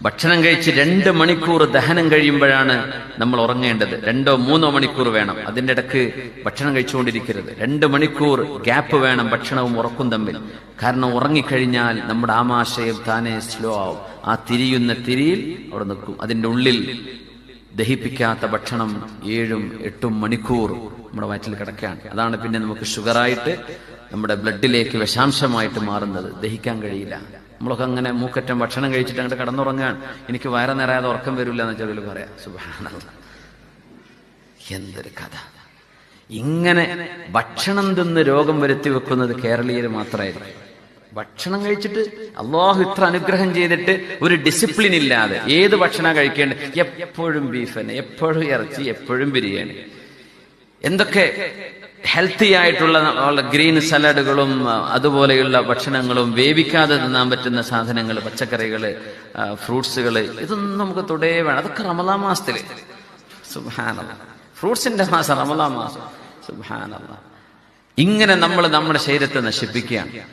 ഭക്ഷണം കഴിച്ച് 2 മണിക്കൂർ ദഹനം കഴിയുമ്പോഴാണ് നമ്മൾ ഉറങ്ങേണ്ടത്. 2-3 മണിക്കൂർ വേണം. അതിന്റെ ഇടക്ക് ഭക്ഷണം കഴിച്ചുകൊണ്ടിരിക്കരുത്. 2 മണിക്കൂർ ഗ്യാപ്പ് വേണം ഭക്ഷണവും ഉറക്കും തമ്മിൽ. കാരണം ഉറങ്ങിക്കഴിഞ്ഞാൽ നമ്മുടെ ആമാശയം താനെ സ്ലോ ആവും. ആ തിരിയുന്ന തിരിയിൽ അവിടെ നിൽക്കും. അതിന്റെ ഉള്ളിൽ ദഹിപ്പിക്കാത്ത ഭക്ഷണം 7-8 മണിക്കൂർ നമ്മുടെ വയറ്റിൽ കിടക്കുകയാണ്. അതാണ് പിന്നെ നമുക്ക് ഷുഗറായിട്ട് നമ്മുടെ ബ്ലഡിലേക്ക് വിഷാംശമായിട്ട് മാറുന്നത്. ദഹിക്കാൻ കഴിയില്ല. നമ്മളൊക്കെ അങ്ങനെ മൂക്കറ്റം ഭക്ഷണം കഴിച്ചിട്ട് അങ്ങോട്ട് കിടന്നുറങ്ങാൻ എനിക്ക് വയറ് നിറയാതെ ഉറക്കം വരില്ല എന്ന് ചെറിയ പറയാം. സുബ്ഹാനല്ലാഹ്, എന്തൊരു കഥ! ഇങ്ങനെ ഭക്ഷണം തിന്ന് രോഗം വരുത്തി വെക്കുന്നത് കേരളീയർ മാത്രമായിരിക്കും. ഭക്ഷണം കഴിച്ചിട്ട് അള്ളാഹു ഇത്ര അനുഗ്രഹം ചെയ്തിട്ട് ഒരു ഡിസിപ്ലിൻ ഇല്ലാതെ ഏത് ഭക്ഷണം കഴിക്കേണ്ടത്? എപ്പോഴും ബീഫ് തന്നെ, എപ്പോഴും ഇറച്ചി, എപ്പോഴും ബിരിയാണി. എന്തൊക്കെ ഹെൽത്തി ആയിട്ടുള്ള ഗ്രീൻ സലാഡുകളും അതുപോലെയുള്ള ഭക്ഷണങ്ങളും വേവിക്കാതെ തിന്നാൻ പറ്റുന്ന സാധനങ്ങൾ, പച്ചക്കറികള്, ഫ്രൂട്ട്സുകള്, ഇതൊന്നും നമുക്ക് തൊടേ വേണം. അതൊക്കെ റമളാൻ മാസത്തില്. സുബ്ഹാനല്ലാഹ്, ഫ്രൂട്ട്സിന്റെ മാസം റമളാൻ മാസം. സുബ്ഹാനല്ലാഹ്. ഇങ്ങനെ നമ്മൾ നമ്മുടെ ശരീരത്തെ നശിപ്പിക്കുകയാണ്.